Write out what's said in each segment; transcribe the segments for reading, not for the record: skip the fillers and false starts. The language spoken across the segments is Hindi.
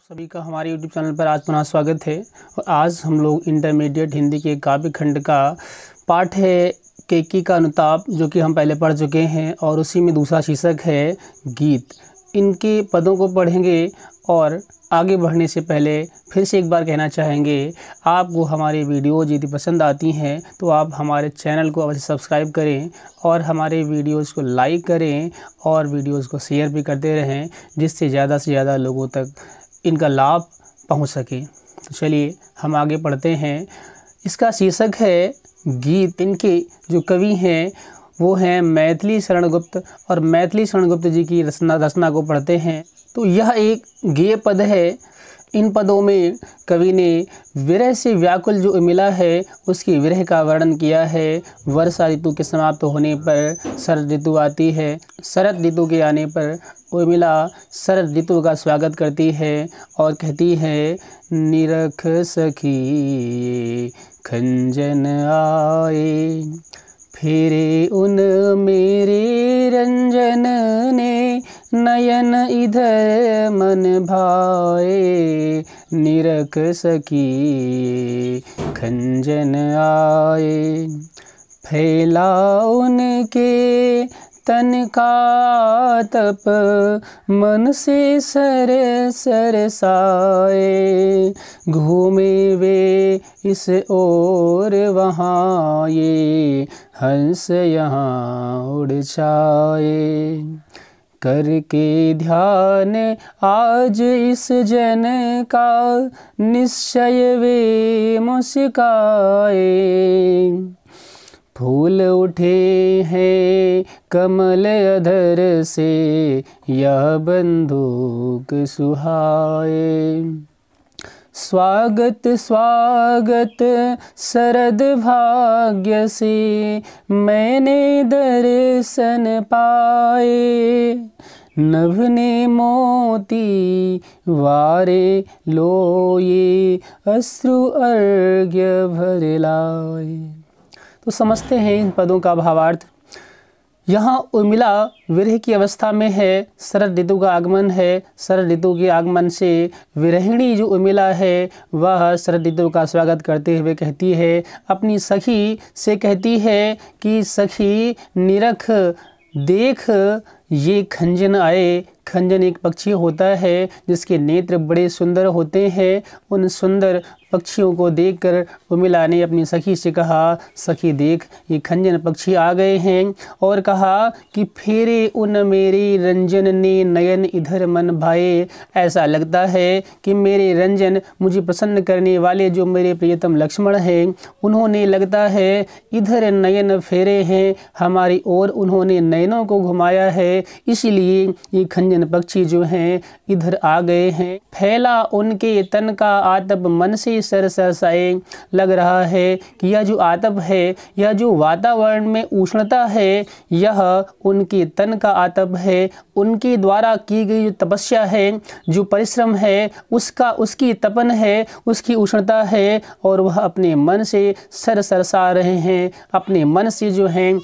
सभी का हमारे YouTube चैनल पर आज पुनः स्वागत है। और आज हम लोग इंटरमीडिएट हिंदी के काव्य खंड का पाठ है केकी का अनुताप, जो कि हम पहले पढ़ चुके हैं, और उसी में दूसरा शीर्षक है गीत। इनके पदों को पढ़ेंगे और आगे बढ़ने से पहले फिर से एक बार कहना चाहेंगे, आपको हमारी वीडियोज़ यदि पसंद आती हैं तो आप हमारे चैनल को अवश्य सब्सक्राइब करें और हमारे वीडियोज़ को लाइक करें और वीडियोज़ को शेयर भी करते रहें, जिससे ज़्यादा से ज़्यादा लोगों तक इनका लाभ पहुंच सके। तो चलिए हम आगे पढ़ते हैं। इसका शीर्षक है गीत। इनके जो कवि हैं वो हैं मैथिली शरण गुप्त, और मैथिली शरण गुप्त जी की रचना को पढ़ते हैं। तो यह एक गेय पद है। इन पदों में कवि ने विरह से व्याकुल जो उर्मिला है उसकी विरह का वर्णन किया है। वर्षा ऋतु के समाप्त होने पर शरद ऋतु आती है। शरद ऋतु के आने पर उर्मिला शरद ऋतु का स्वागत करती है और कहती है, निरख सखी खंजन आए, फेरे उन मेरे रंजन ने, नयन इधर मन भाए, निरख सखी खंजन आए, फैला उनके तन का तप, मन से सर सरसाए, घूमे वे इस ओर वहाँ, ये हंस यहाँ उड़ जाए, करके ध्यान आज इस जन का, निश्चय वे मुस्काए, फूल उठे हैं कमल अधर से, यह बंदूक सुहाए, स्वागत स्वागत शरद भाग्य से, मैंने दर्शन पाए, नभ ने मोती वारे लो, ये अश्रु अर्घ्य भर लाए। तो समझते हैं इन पदों का भावार्थ। यहाँ उर्मिला विरह की अवस्था में है, शरद ऋतु का आगमन है। शरद ऋतु के आगमन से विरहिणी जो उर्मिला है वह शरद ऋतु का स्वागत करते हुए कहती है, अपनी सखी से कहती है कि सखी निरख देख, ये खंजन आए। खंजन एक पक्षी होता है जिसके नेत्र बड़े सुंदर होते हैं। उन सुंदर पक्षियों को देखकर उर्मिला ने अपनी सखी से कहा, सखी देख, ये खंजन पक्षी आ गए हैं। और कहा कि फेरे उन मेरे रंजन ने, नयन इधर मन भाए, ऐसा लगता है कि मेरे रंजन, मुझे प्रसन्न करने वाले जो मेरे प्रियतम लक्ष्मण हैं, उन्होंने लगता है इधर नयन फेरे हैं, हमारी ओर उन्होंने नयनों को घुमाया है, इसलिए ये खंजन पक्षी जो हैं इधर आ गए हैं। फैला उनके तन का आतप, मन से सर सरसाए। लग रहा है कि यह जो आतप है, यह जो वातावरण में उष्णता है, यह उनके तन का आतप है। उनके द्वारा की गई जो तपस्या है, जो परिश्रम है, उसकी तपन है, उसकी उष्णता है, और वह अपने मन से सर सरसा रहे हैं। अपने मन से जो हैं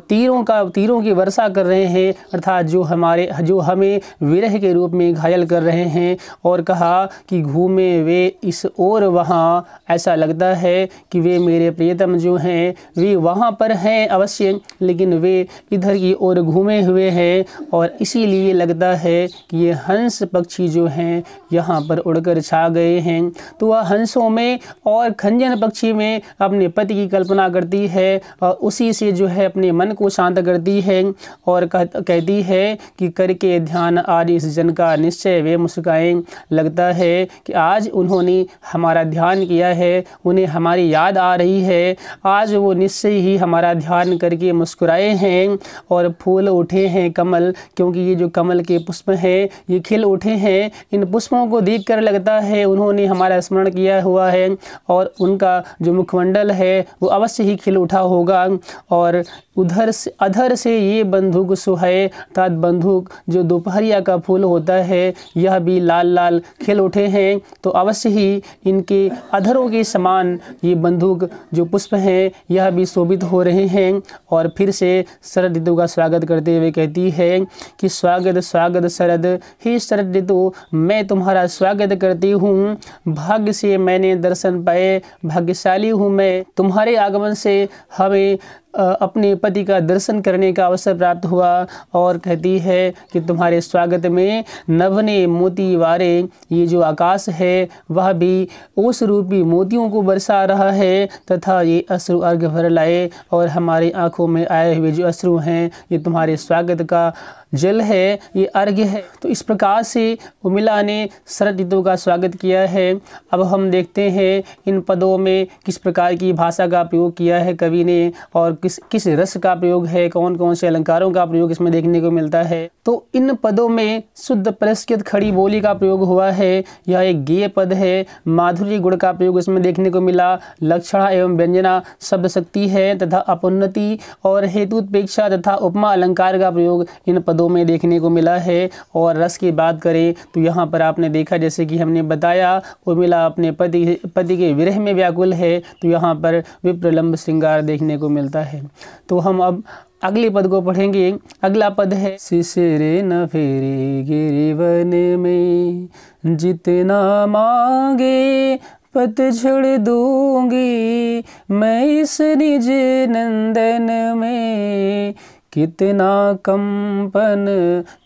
तीरों की वर्षा कर रहे हैं, अर्थात जो हमें विरह के रूप में घायल कर रहे हैं। और कहा कि घूमे वे इस ओर वहाँ, ऐसा लगता है कि वे मेरे प्रियतम जो हैं वे वहाँ पर हैं अवश्य, लेकिन वे इधर की ओर घूमे हुए हैं, और इसीलिए लगता है कि ये हंस पक्षी जो हैं यहाँ पर उड़कर छा गए हैं। तो वह हंसों में और खंजन पक्षी में अपने पति की कल्पना करती है और उसी से जो है अपने मन को शांत करती है, और कहती है कि करके ध्यान आज इस जन का, निश्चय वे मुस्काएं। लगता है कि आज उन्होंने हमारा ध्यान किया है, उन्हें हमारी याद आ रही है, आज वो निश्चय ही हमारा ध्यान करके मुस्कुराए हैं। और फूल उठे हैं कमल, क्योंकि ये जो कमल के पुष्प हैं ये खिल उठे हैं। इन पुष्पों को देखकर लगता है उन्होंने हमारा स्मरण किया हुआ है, और उनका जो मुखमंडल है वो अवश्य ही खिल उठा होगा। और उधर से अधर से ये बंदूक सुहाए, अर्थात बंदूक जो दोपहरिया का फूल होता है, यह भी लाल लाल खिल उठे हैं। तो अवश्य ही इनके आपके अधरों के समान ये बंदूक जो पुष्प हैं यह भी शोभित हो रहे हैं। और फिर से शरद ऋतु का स्वागत करते हुए कहती है कि स्वागत स्वागत शरद, हे शरद ऋतु मैं तुम्हारा स्वागत करती हूँ। भाग्य से मैंने दर्शन पाए, भाग्यशाली हूँ मैं, तुम्हारे आगमन से हमें अपने पति का दर्शन करने का अवसर प्राप्त हुआ। और कहती है कि तुम्हारे स्वागत में नभने मोती वारे, ये जो आकाश है वह भी ओस रूपी मोतियों को बरसा रहा है तथा ये अश्रु अर्घ भर लाए, और हमारी आंखों में आए हुए जो अश्रु हैं ये तुम्हारे स्वागत का जल है, ये अर्घ्य है। तो इस प्रकार से उर्मिला ने शरद ऋतु का स्वागत किया है। अब हम देखते हैं इन पदों में किस प्रकार की भाषा का प्रयोग किया है कवि ने, और किस रस का प्रयोग है, कौन कौन से अलंकारों का प्रयोग इसमें देखने को मिलता है। तो इन पदों में शुद्ध परिष्कृत खड़ी बोली का प्रयोग हुआ है। यह एक गेय पद है। माधुर्य गुण का प्रयोग इसमें देखने को मिला। लक्षणा एवं व्यंजना शब्द शक्ति है तथा अपउन्नति और हेतुत्प्रेक्षा तथा उपमा अलंकार का प्रयोग इन पदों में देखने को मिला है। और रस की बात करें तो यहाँ पर आपने देखा, जैसे कि हमने बताया, उर्मिला अपने पति के विरह में व्याकुल है, तो यहाँ पर विप्रलंब श्रृंगार देखने को मिलता है। तो हम अब अगले पद को पढ़ेंगे। अगला पद है, शिशिरे न फेरे गिरिवन में, जितना मांगे पतझड़ दूंगी मैं इस निज नंदन में, कितना कंपन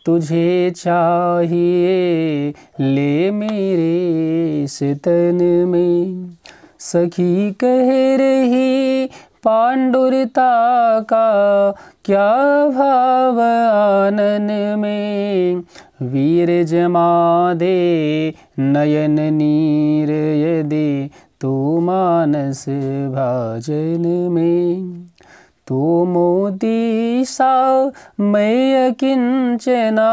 तुझे चाहिए ले मेरे इस तन में। सखी कह रही पांडुरता का क्या भाव आनन में, वीर जमा दे नयन नीर यदि तू मानस भाजन में। तो मोती सा मैं अकिंचना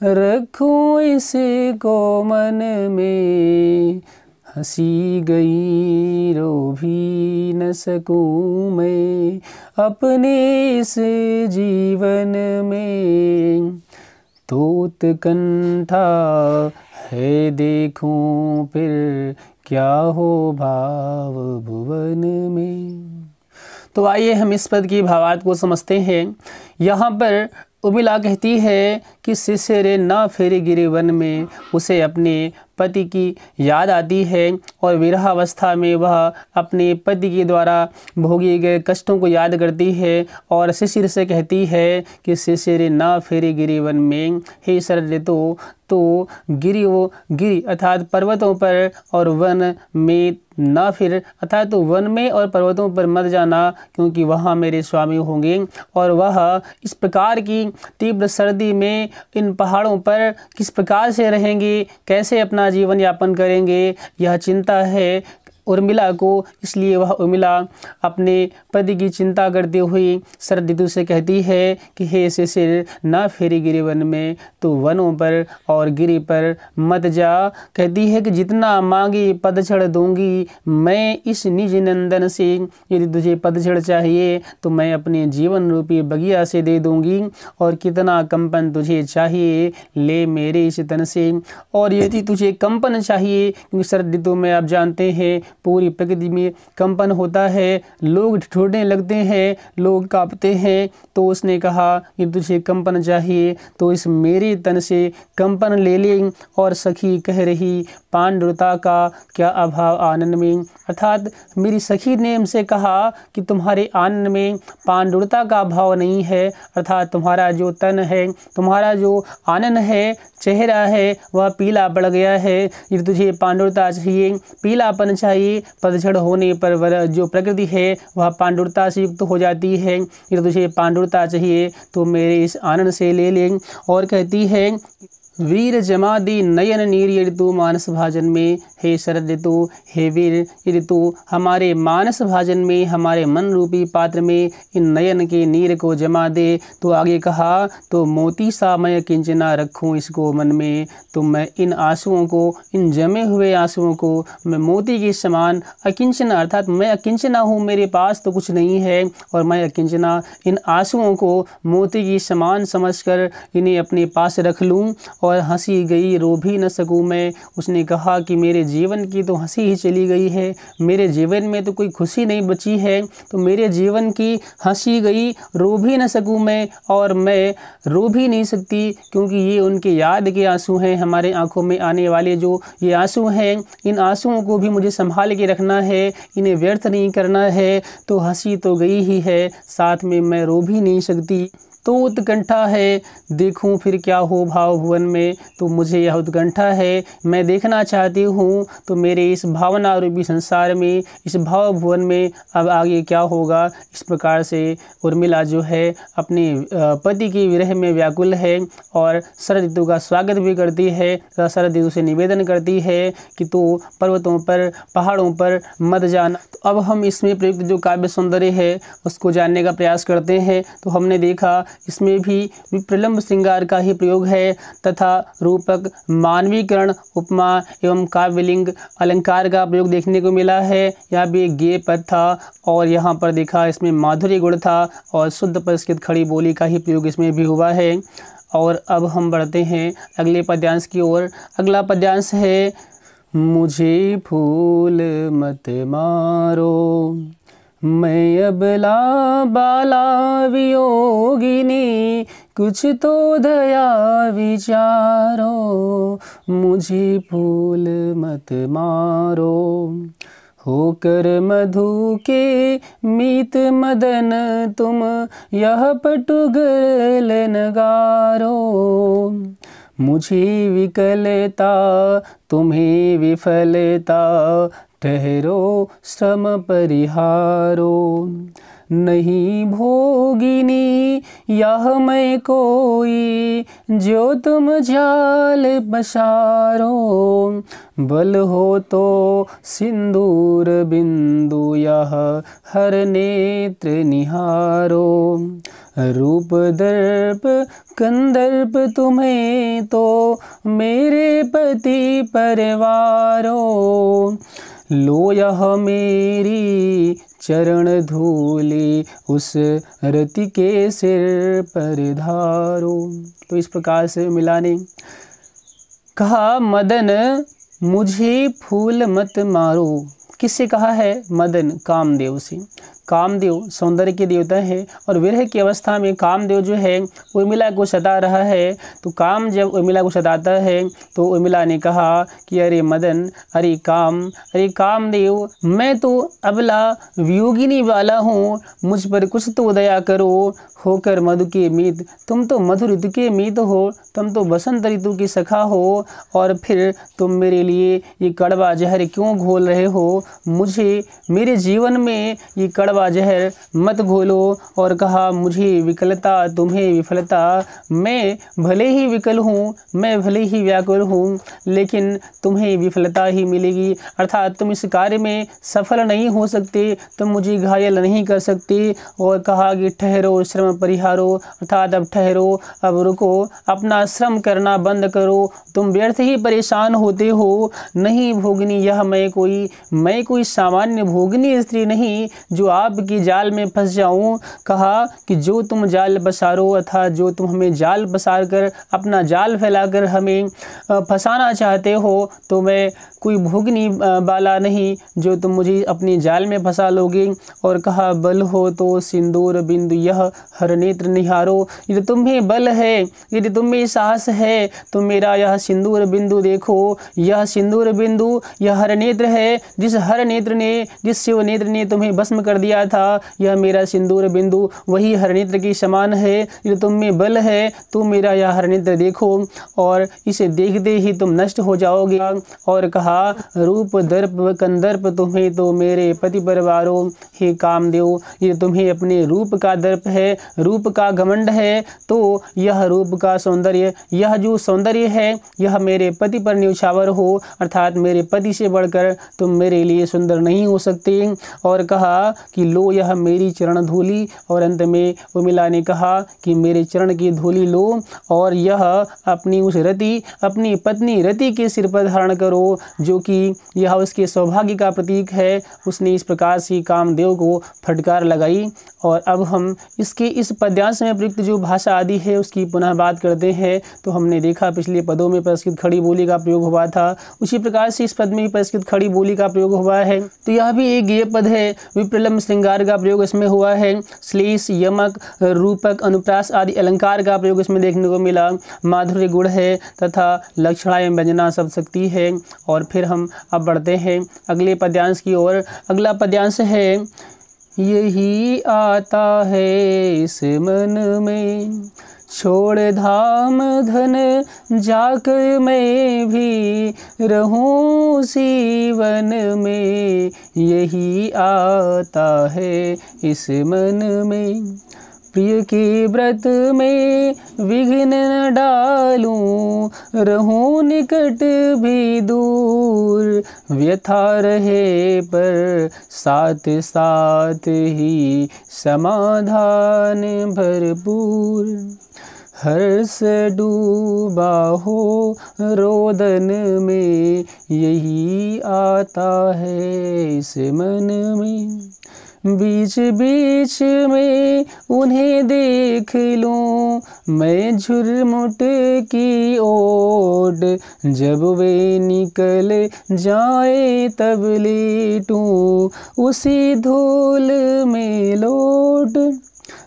रखूं इसको मन में, हंसी गई रो भी न सकूं मैं अपने इस जीवन में। तो उत्कंठा है देखूं फिर क्या हो भाव भुवन में। तो आइए हम इस पद की भावार्थ को समझते हैं। यहाँ पर उर्मिला कहती है कि शिशिरे न फेरे गिरिवन में, उसे अपने पति की याद आती है और विरहावस्था में वह अपने पति के द्वारा भोगे गए कष्टों को याद करती है और शिशिर से कहती है कि शिशिरे न फेरे गिरिवन में, हे शरद ऋतु तो गिरी अर्थात पर्वतों पर और वन में ना फिर अर्थात तो वन में और पर्वतों पर मत जाना, क्योंकि वहाँ मेरे स्वामी होंगे और वह इस प्रकार की तीव्र सर्दी में इन पहाड़ों पर किस प्रकार से रहेंगे, कैसे अपना जीवन यापन करेंगे, यह चिंता है उर्मिला को। इसलिए वह उर्मिला अपने पति की चिंता करते हुए शरद ऋतु से कहती है कि हे शिशिर न फेरी गिरिवन में, तो वनों पर और गिरी पर मत जा। कहती है कि जितना मांगी पतझड़ दूंगी मैं इस निज नंदन से, यदि तुझे पतझड़ चाहिए तो मैं अपने जीवन रूपी बगिया से दे दूंगी, और कितना कंपन तुझे चाहिए ले मेरे इस तन से। और यदि तुझे कंपन चाहिए, क्योंकि शरद ऋतु में आप जानते हैं पूरी प्रकृति में कंपन होता है, लोग ठिठुरने लगते हैं, लोग कांपते हैं, तो उसने कहा कि तुझे कंपन चाहिए तो इस मेरे तन से कंपन ले ले। और सखी कह रही पांडुरता का क्या अभाव आनंद में, अर्थात मेरी सखी ने हमसे कहा कि तुम्हारे आनंद में पांडुरता का अभाव नहीं है, अर्थात तुम्हारा जो तन है, तुम्हारा जो आनंद है, चेहरा है, वह पीला पड़ गया है। यदि तुझे पांडुरता चाहिए, पीलापन चाहिए, पतझड़ होने पर जो प्रकृति है वह पांडुरता से युक्त हो जाती है। यदि तुझे पांडुरता चाहिए तो मेरे इस आनंद से ले ले। और कहती है वीर जमा दी नयन नीर यदि तू मानस भाजन में, हे शरद ऋतु हे वीर यदि तू हमारे मानस भाजन में, हमारे मन रूपी पात्र में इन नयन के नीर को जमा दे। तो आगे कहा तो मोती सा मैं किंचना रखूं इसको मन में, तो मैं इन आंसुओं को, इन जमे हुए आंसुओं को मैं मोती के समान अकिंचना, अर्थात मैं अकिंचना हूँ, मेरे पास तो कुछ नहीं है और मैं अकिंचना इन आंसुओं को मोती की समान समझकर इन्हें अपने पास रख लूँ और हंसी गई रो भी न सकूं मैं। उसने कहा कि मेरे जीवन की तो हंसी ही चली गई है, मेरे जीवन में तो कोई खुशी नहीं बची है, तो मेरे जीवन की हंसी गई रो भी न सकूं मैं, और मैं रो भी नहीं सकती क्योंकि ये उनके याद के आंसू हैं। हमारे आंखों में आने वाले जो ये आंसू हैं, इन आंसुओं को भी मुझे संभाल के रखना है, इन्हें व्यर्थ नहीं करना है। तो हंसी तो गई ही है, साथ में मैं रो भी नहीं सकती। तो उत्कंठा है, देखूं फिर क्या हो भाव भुवन में। तो मुझे यह उत्कंठा है, मैं देखना चाहती हूँ तो मेरे इस भावना रूपी संसार में, इस भाव भुवन में अब आगे क्या होगा। इस प्रकार से उर्मिला जो है अपने पति की विरह में व्याकुल है और शरद ऋतु का स्वागत भी करती है। शरद ऋतु से निवेदन करती है कि तू पर्वतों पर, पहाड़ों पर मत जाना। तो अब हम इसमें प्रयुक्त जो काव्य सौंदर्य है उसको जानने का प्रयास करते हैं। तो हमने देखा इसमें भी विप्रलंब श्रृंगार का ही प्रयोग है तथा रूपक, मानवीकरण, उपमा एवं काव्यलिंग अलंकार का प्रयोग देखने को मिला है। यहाँ भी एक गेय पद था और यहाँ पर देखा इसमें माधुर्य गुण था और शुद्ध परिष्कृत खड़ी बोली का ही प्रयोग इसमें भी हुआ है। और अब हम बढ़ते हैं अगले पद्यांश की ओर। अगला पद्यांश है, मुझे फूल मत मारो, मैं अबला बाला वियोगिनी, कुछ तो दया विचारो, मुझे फूल मत मारो। होकर मधु के मीत मदन तुम यह पटुगल नगारो, मुझे विकलता तुम्हें विफलता, ठहरो श्रम परिहारो। नहीं भोगिनी यह मैं कोई, जो तुम जाल पसारो, बल हो तो सिंदूर बिंदु यह हर नेत्र निहारो। रूप दर्प कंदर्प तुम्हें तो मेरे पति परिवारो, लो यह मेरी चरण धूलि उस रति के सिर पर धारो। तो इस प्रकार से मिलाने कहा, मदन मुझे फूल मत मारो। किससे कहा है? मदन, कामदेव से। कामदेव सौंदर्य के देवता है और विरह की अवस्था में कामदेव जो है उर्मिला को सता रहा है। तो काम जब उर्मिला को सताता है तो उर्मिला ने कहा कि अरे मदन, अरे कामदेव, मैं तो अबला वियोगिनी वाला हूँ, मुझ पर कुछ तो दया करो। होकर मधु के मीत, तुम तो मधु ऋतु के मीत हो, तुम तो बसंत ऋतु की सखा हो, और फिर तुम मेरे लिए ये कड़वा जहर क्यों घोल रहे हो? मुझे, मेरे जीवन में ये कड़वा जहर मत घोलो। और कहा, मुझे विकलता तुम्हें विफलता, मैं भले ही विकल हूँ, मैं भले ही व्याकुल हूँ, लेकिन तुम्हें विफलता ही मिलेगी, अर्थात तुम इस कार्य में सफल नहीं हो सकते, तुम मुझे घायल नहीं कर सकते। और कहा कि ठहरो श्रम परिहारो, अर्थात अब ठहरो, अब रुको, अपना श्रम करना बंद करो, तुम व्यर्थ ही परेशान होते हो। नहीं भोगनी यह मैं कोई सामान्य भोगनी स्त्री नहीं जो आपकी जाल में फंस जाऊं। कहा कि जो तुम जाल पसारो, अर्थात जो तुम हमें जाल पसार कर, अपना जाल फैलाकर हमें फंसाना चाहते हो, तो मैं कोई भोगनी बाला नहीं जो तुम मुझे अपनी जाल में फंसा लोगे। और कहा, बल हो तो सिंदूर बिंदु यह हर नेत्र निहारो, यदि तुम्हें बल है, यदि तुम्हें साहस है, तो मेरा यह सिंदूर बिंदु देखो। यह सिंदूर बिंदु यह हर नेत्र है, जिस हर नेत्र ने, जिस शिव नेत्र ने तुम्हें भस्म कर दिया था, यह मेरा सिंदूर बिंदु वही हर नेत्र के समान है। यदि तुम में बल है तो मेरा यह हर नेत्र देखो और इसे देखते ही तुम नष्ट हो जाओगे। और कहा, रूप दर्प कंदर्प तुम्हें तो मेरे पति परिवारो। हे कामदेव, ये तुम्हें अपने रूप का दर्प है, रूप का घमंड है, तो यह रूप का सौंदर्य, यह जो सौंदर्य है यह मेरे पति पर न्यौछावर हो, अर्थात मेरे पति से बढ़कर तुम मेरे लिए सुंदर नहीं हो सकते। और कहा कि कि लो यह मेरी चरण धूलि, और अंत में उर्मिला ने कहा कि मेरे चरण की धूलि लो और यह अपनी उस रति, अपनी पत्नी रति के सिर पर धारण करो, जो कि यह उसके सौभाग्य का प्रतीक है। उसने इस प्रकार से कामदेव को फटकार लगाई। और अब हम इसके इस पद्यांश में प्रयुक्त जो भाषा आदि है उसकी पुनः बात करते हैं। तो हमने देखा पिछले पदों में परिष्कृत खड़ी बोली का प्रयोग हुआ था, उसी प्रकार से इस पद में भी परिष्कृत खड़ी बोली का प्रयोग हुआ है। तो यह भी एक गेय पद है। विप्रलंब श्रृंगार का प्रयोग इसमें हुआ है। श्लेष, यमक, रूपक, अनुप्रास आदि अलंकार का प्रयोग इसमें देखने को मिला। माधुर्य गुण है तथा लक्षणा एवं व्यंजना सब शक्ति है। और फिर हम अब बढ़ते हैं अगले पद्यांश की ओर। अगला पद्यांश है, यही आता है इस मन में, छोड़ धाम धन जाकर मैं भी रहूं उसी वन में। यही आता है इस मन में, प्रिय के व्रत में विघ्न न डालूं, रहूं निकट भी दूर। व्यथा रहे पर साथ साथ ही समाधान भरपूर। हर्ष डूबा हो रोदन में, यही आता है इस मन में। बीच बीच में उन्हें देख लूं मैं झुरमुट की ओट, जब वे निकल जाए तब लेटूं उसी धूल में लौट।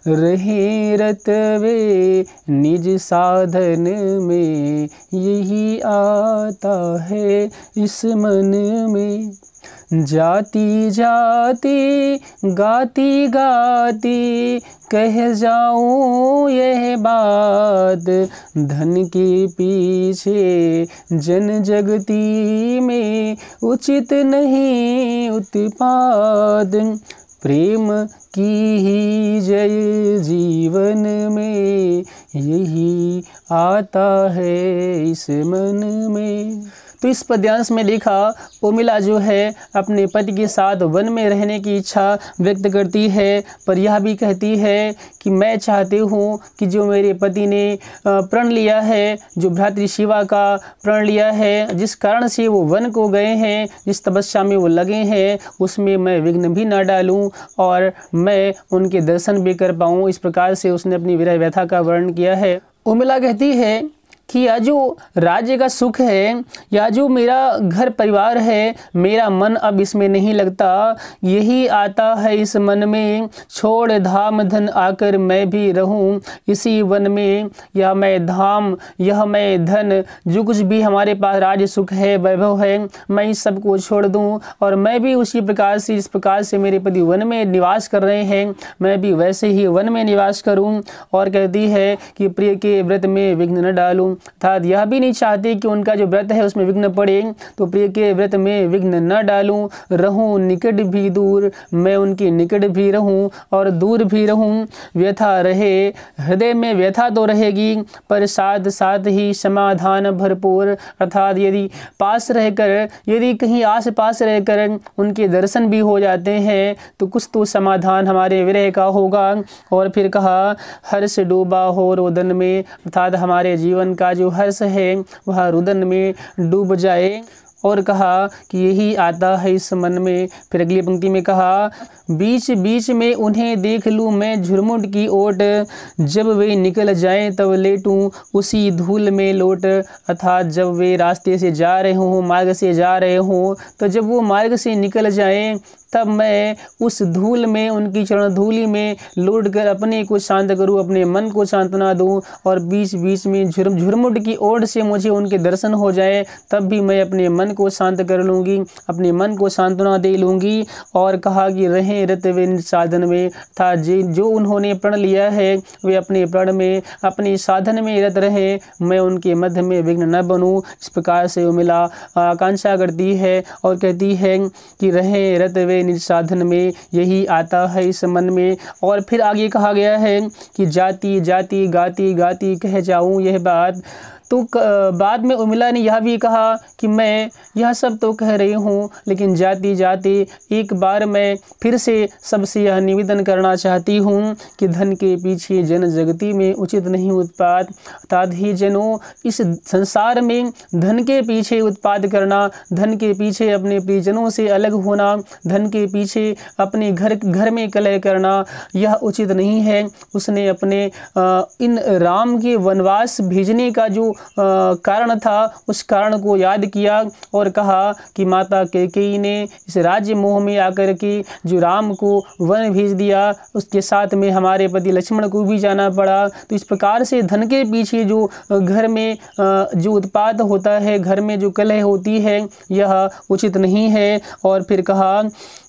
रहे रत वे निज साधन में, यही आता है इस मन में। जाती जाती गाती गाती कह जाऊं यह बात, धन के पीछे जन जगती में उचित नहीं उत्पाद। प्रेम की ही जय जीवन में, यही आता है इस मन में। तो इस पद्यांश में लिखा उर्मिला जो है अपने पति के साथ वन में रहने की इच्छा व्यक्त करती है, पर यह भी कहती है कि मैं चाहती हूँ कि जो मेरे पति ने प्रण लिया है, जो भ्रातृ शिवा का प्रण लिया है, जिस कारण से वो वन को गए हैं, जिस तपस्या में वो लगे हैं, उसमें मैं विघ्न भी न डालूं और मैं उनके दर्शन भी कर पाऊँ। इस प्रकार से उसने अपनी विरह व्यथा का वर्णन किया है। उर्मिला कहती है कि यह जो राज्य का सुख है, या जो मेरा घर परिवार है, मेरा मन अब इसमें नहीं लगता। यही आता है इस मन में, छोड़ धाम धन आकर मैं भी रहूं इसी वन में। यह मैं धाम, यह मैं धन, जो कुछ भी हमारे पास राज्य सुख है, वैभव है, मैं इस सब को छोड़ दूं और मैं भी उसी प्रकार से, इस प्रकार से मेरे पति वन में निवास कर रहे हैं, मैं भी वैसे ही वन में निवास करूं। और कहती है कि प्रिय के व्रत में विघ्न न डालूं, अर्थात यह भी नहीं चाहती कि उनका जो व्रत है उसमें विघ्न पड़े। तो प्रिय के व्रत में विघ्न न डालूं, रहूं निकट भी दूर, मैं उनके निकट भी रहूं और दूर भी रहूं। व्यथा रहे, हृदय में व्यथा तो रहेगी, पर साथ साथ ही समाधान भरपूर, अर्थात यदि पास रहकर, यदि कहीं आस पास रहकर उनके दर्शन भी हो जाते हैं तो कुछ तो समाधान हमारे विरह का होगा। और फिर कहा हर्ष डूबा हो रोदन में, अर्थात हमारे जीवन का जो हर्ष है वह रुदन में डूब जाए। और कहा कि यही आता है इस मन में। फिर अगली पंक्ति में कहा बीच बीच में उन्हें देख लूँ मैं झुरमुट की ओट, जब वे निकल जाएं तब लेटूं उसी धूल में लोट। अर्थात जब वे रास्ते से जा रहे हों, मार्ग से जा रहे हों, तो जब वो मार्ग से निकल जाएं तब मैं उस धूल में, उनकी चरण धूलि में लौट कर अपने को शांत करूं, अपने मन को सांत्वना दूं। और बीच बीच में झुरमुट की ओट से मुझे उनके दर्शन हो जाए, तब भी मैं अपने मन को शांत कर लूँगी, अपने मन को सांत्वना दे लूँगी। और कहा कि रहें रत वे साधन में, था जो उन्होंने प्रण लिया है वे अपने प्रण में, अपने साधन में रत रहे, मैं उनके मध्य में विघ्न न बनूं। इस प्रकार से उर्मिला आकांक्षा करती है और कहती है कि रहें रत वे निज साधन में, यही आता है इस मन में। और फिर आगे कहा गया है कि जाती जाती गाती गाती कह जाऊं यह बात, तो बाद में उर्मिला ने यह भी कहा कि मैं यह सब तो कह रही हूँ, लेकिन जाते जाते एक बार मैं फिर से सबसे यह निवेदन करना चाहती हूँ कि धन के पीछे जन जगती में उचित नहीं उत्पात। अर्थात ही जनों, इस संसार में धन के पीछे उत्पाद करना, धन के पीछे अपने प्रियजनों से अलग होना, धन के पीछे अपने घर में कलह करना, यह उचित नहीं है। उसने अपने इन राम के वनवास भेजने का जो कारण था, उस कारण को याद किया और कहा कि माता कैकेयी ने इस राज्य मोह में आकर के जो राम को वन भेज दिया, उसके साथ में हमारे पति लक्ष्मण को भी जाना पड़ा। तो इस प्रकार से धन के पीछे जो घर में जो उत्पाद होता है, घर में जो कलह होती है, यह उचित नहीं है। और फिर कहा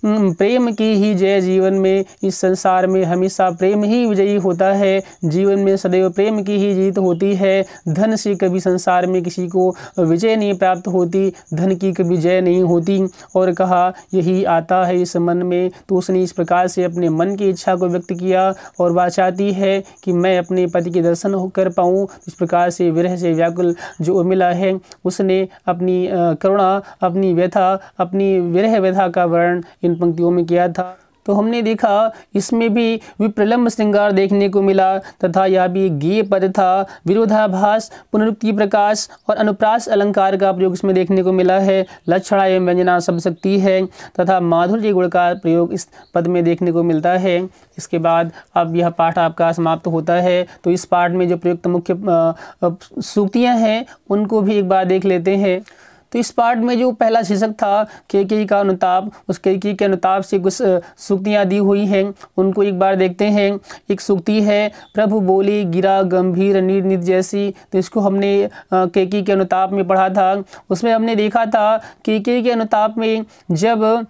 प्रेम की ही जय जीवन में, इस संसार में हमेशा प्रेम ही विजयी होता है, जीवन में सदैव प्रेम की ही जीत होती है। धन से कभी संसार में किसी को विजय नहीं प्राप्त होती, धन की कभी जय नहीं होती। और कहा यही आता है इस मन में। तो उसने इस प्रकार से अपने मन की इच्छा को व्यक्त किया और वह चाहती है कि मैं अपने पति के दर्शन कर पाऊँ। इस प्रकार से विरह से व्याकुल जो उर्मिला है, उसने अपनी करुणा, अपनी व्यथा, अपनी विरह व्यथा का वर्णन इन पंक्तियों में किया था। तो हमने देखा इसमें भी विप्रलंब श्रृंगार देखने को मिला, तथा यह भी गेय पद था। विरोधाभास, पुनरुक्ति प्रकाश और अनुप्रास अलंकार का प्रयोग इसमें देखने को मिला है। लक्षणा एवं व्यंजना शब्द शक्ति है तथा माधुर्य गुण का प्रयोग इस पद में देखने को मिलता है। इसके बाद अब यह पाठ आपका समाप्त होता है। तो इस पाठ में जो प्रयुक्त मुख्य सूक्तियाँ हैं, उनको भी एक बार देख लेते हैं। तो इस पाठ में जो पहला शीर्षक था कैकेयी का अनुताप, उस कैकेयी के अनुताप से कुछ सूक्तियाँ दी हुई हैं, उनको एक बार देखते हैं। एक सूक्ति है प्रभु बोले गिरा गंभीर नीर निध जैसी। तो इसको हमने कैकेयी के अनुताप में पढ़ा था। उसमें हमने देखा था कैकेयी के अनुताप में जब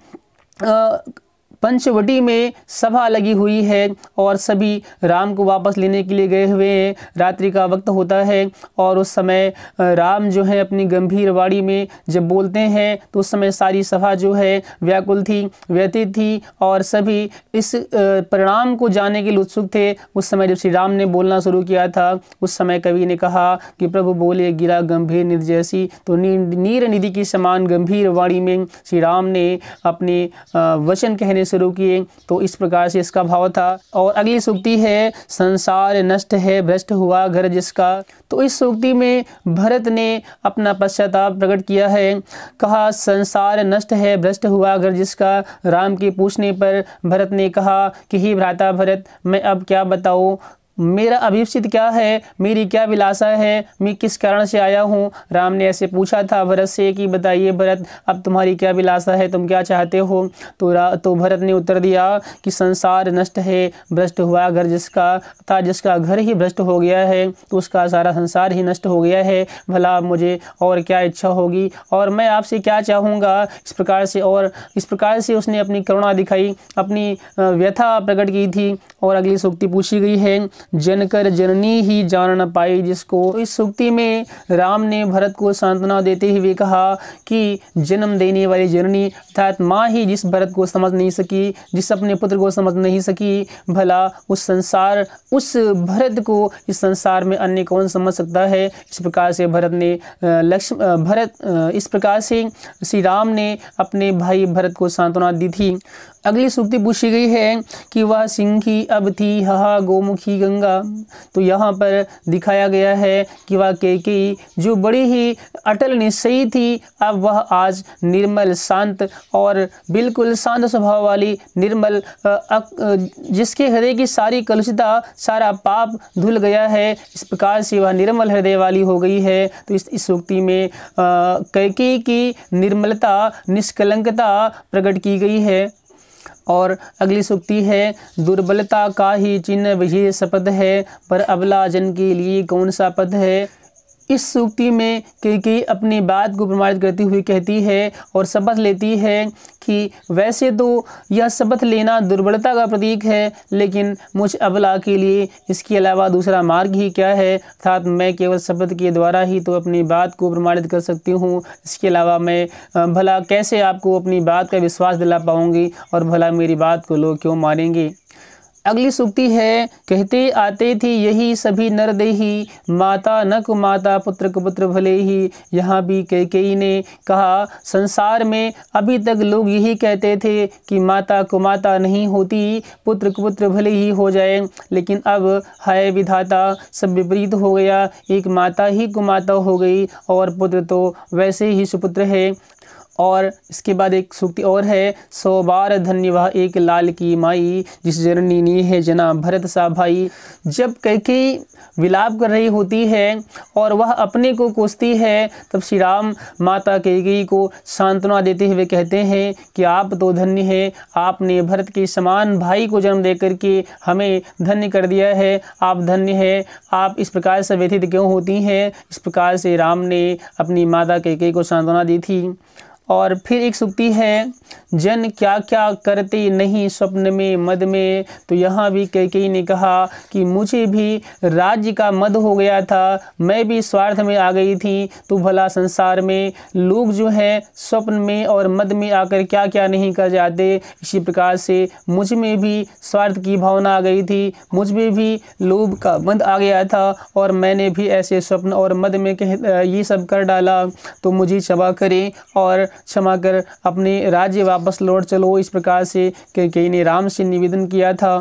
पंचवटी में सभा लगी हुई है और सभी राम को वापस लेने के लिए गए हुए हैं, रात्रि का वक्त होता है और उस समय राम जो है अपनी गंभीर वाणी में जब बोलते हैं तो उस समय सारी सभा जो है व्याकुल थी, व्यथित थी और सभी इस परिणाम को जानने के लिए उत्सुक थे। उस समय जब श्री राम ने बोलना शुरू किया था, उस समय कवि ने कहा कि प्रभु बोले गिरा गंभीर निधि जैसी। तो नीर निधि की समान गंभीर वाणी में श्री राम ने अपने वचन कहने शुरू किए। तो इस प्रकार से इसका भाव था। और अगली सूक्ति है संसार नष्ट है भ्रष्ट हुआ घर जिसका। तो इस सूक्ति में भरत ने अपना पश्चाताप प्रकट किया है। कहा संसार नष्ट है भ्रष्ट हुआ घर जिसका। राम के पूछने पर भरत ने कहा कि हे भ्राता भरत, मैं अब क्या बताऊं, मेरा अभिप्सित क्या है, मेरी क्या विलासा है, मैं किस कारण से आया हूँ। राम ने ऐसे पूछा था भरत से कि बताइए भरत, अब तुम्हारी क्या विलासा है, तुम क्या चाहते हो। तो भरत ने उत्तर दिया कि संसार नष्ट है भ्रष्ट हुआ घर जिसका, था जिसका घर ही भ्रष्ट हो गया है तो उसका सारा संसार ही नष्ट हो गया है। भला अब मुझे और क्या इच्छा होगी और मैं आपसे क्या चाहूँगा। इस प्रकार से उसने अपनी करुणा दिखाई, अपनी व्यथा प्रकट की थी। और अगली सूक्ति पूछी गई है जनकर जननी ही जान न पाई जिसको। इस सूक्ति में राम ने भरत को सांत्वना देते हुए कहा कि जन्म देने वाली जननी अर्थात माँ ही जिस भरत को समझ नहीं सकी, जिस अपने पुत्र को समझ नहीं सकी, भला उस भरत को इस संसार में अन्य कौन समझ सकता है। इस प्रकार से इस प्रकार से श्री राम ने अपने भाई भरत को सांत्वना दी थी। अगली सूक्ति पूछी गई है कि वह सिंही अब थी हाहा गोमुखी गंगा। तो यहाँ पर दिखाया गया है कि वह कैकेयी जो बड़ी ही अटल निश्चयी थी, अब वह आज निर्मल शांत और बिल्कुल शांत स्वभाव वाली निर्मल जिसके हृदय की सारी कलुषिता, सारा पाप धुल गया है, इस प्रकार से वह निर्मल हृदय वाली हो गई है। तो इस सूक्ति में कैकेयी की निर्मलता, निष्कलंकता प्रकट की गई है। और अगली सूक्ति है दुर्बलता का ही चिन्ह विशेष शपथ है, पर अबला जन के लिए कौन सा पद है। इस सूक्ति में कैकेयी अपनी बात को प्रमाणित करती हुई कहती है और शपथ लेती है कि वैसे तो यह शपथ लेना दुर्बलता का प्रतीक है, लेकिन मुझ अबला के लिए इसके अलावा दूसरा मार्ग ही क्या है। अर्थात मैं केवल शपथ के द्वारा ही तो अपनी बात को प्रमाणित कर सकती हूँ, इसके अलावा मैं भला कैसे आपको अपनी बात का विश्वास दिला पाऊँगी और भला मेरी बात को लोग क्यों मानेंगे। अगली सूक्ति है, कहते आते थे यही सभी नरदेही, माता न कुमाता पुत्र कुपुत्र भले ही। यहाँ भी कैकेयी ने कहा, संसार में अभी तक लोग यही कहते थे कि माता कुमाता नहीं होती, पुत्र कुपुत्र भले ही हो जाए, लेकिन अब हाय विधाता, सब विपरीत हो गया। एक माता ही कुमाता हो गई और पुत्र तो वैसे ही सुपुत्र है। और इसके बाद एक सूक्ति और है, 100 बार धन्य वह एक लाल की माई, जिस जननी ने है जना भरत सा भाई। जब कैकेयी विलाप कर रही होती है और वह अपने को कोसती है, तब श्री राम माता कैकेयी को सांत्वना देते हुए कहते हैं कि आप तो धन्य हैं, आपने भरत के समान भाई को जन्म देकर के हमें धन्य कर दिया है, आप धन्य हैं, आप इस प्रकार से व्यथित क्यों होती हैं। इस प्रकार से राम ने अपनी माता कैकेयी को सांत्वना दी थी। और फिर एक सूक्ति है, जन क्या क्या करते नहीं स्वप्न में मद में। तो यहाँ भी कैकेयी ने कहा कि मुझे भी राज्य का मद हो गया था, मैं भी स्वार्थ में आ गई थी, तो भला संसार में लोग जो हैं स्वप्न में और मद में आकर क्या क्या नहीं कर जाते। इसी प्रकार से मुझ में भी स्वार्थ की भावना आ गई थी, मुझ में भी लोभ का मद आ गया था और मैंने भी ऐसे स्वप्न और मद में ये सब कर डाला, तो मुझे क्षमा करें और क्षमा कर अपने राज्य वापस लौट चलो। इस प्रकार से कैकेयी ने राम से निवेदन किया था।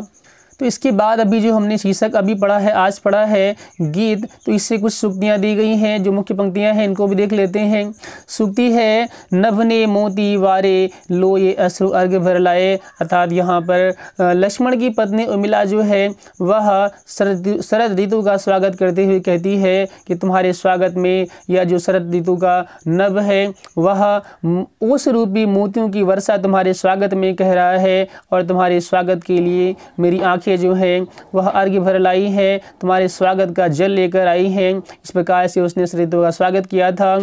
तो इसके बाद अभी जो हमने शीर्षक अभी पढ़ा है, आज पढ़ा है गीत, तो इससे कुछ सूक्तियाँ दी गई हैं, जो मुख्य पंक्तियाँ हैं इनको भी देख लेते हैं। सूक्ति है, नभ ने मोती वारे, लो ये अश्रु अर्घ भर लाए। अर्थात यहाँ पर लक्ष्मण की पत्नी उर्मिला जो है वह शरद ऋतु का स्वागत करते हुए कहती है कि तुम्हारे स्वागत में यह जो शरद ऋतु का नभ है वह ओस रूपी मोतियों की वर्षा तुम्हारे स्वागत में कह रहा है, और तुम्हारे स्वागत के लिए मेरी आँखें जो है वह अर्घ्य भर लाई है, तुम्हारे स्वागत का जल लेकर आई हैं। इस प्रकार से उसने शरद ऋतु का स्वागत किया था।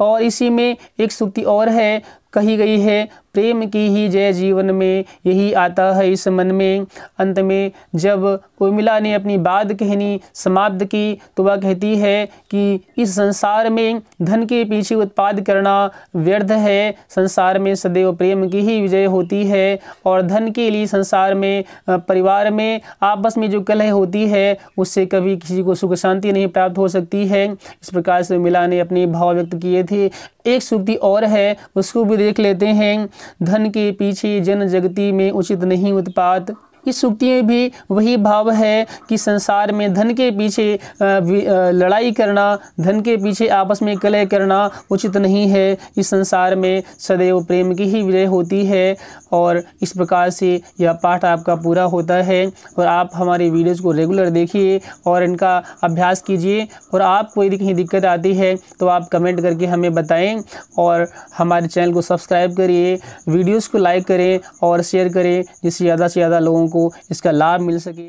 और इसी में एक सूक्ति और है, कही गई है, प्रेम की ही जय जीवन में, यही आता है इस मन में। अंत में जब उर्मिला ने अपनी बात कहनी समाप्त की, तो वह कहती है कि इस संसार में धन के पीछे उत्पाद करना व्यर्थ है, संसार में सदैव प्रेम की ही विजय होती है। और धन के लिए संसार में परिवार में आपस में जो कलह होती है उससे कभी किसी को सुख शांति नहीं प्राप्त हो सकती है। इस प्रकार से उर्मिला ने अपने भाव व्यक्त किए थे। एक सूक्ति और है, उसको भी देख लेते हैं। धन के पीछे जन जगती में उचित नहीं उत्पात। इस सूक्ति में भी वही भाव है कि संसार में धन के पीछे लड़ाई करना, धन के पीछे आपस में कलह करना उचित नहीं है। इस संसार में सदैव प्रेम की ही विजय होती है। और इस प्रकार से यह पाठ आपका पूरा होता है। और आप हमारे वीडियोज़ को रेगुलर देखिए और इनका अभ्यास कीजिए। और आपको यदि कहीं दिक्कत आती है तो आप कमेंट करके हमें बताएं, और हमारे चैनल को सब्सक्राइब करिए, वीडियोज़ को लाइक करें और शेयर करें, जिससे ज़्यादा से ज़्यादा लोगों को इसका लाभ मिल सके।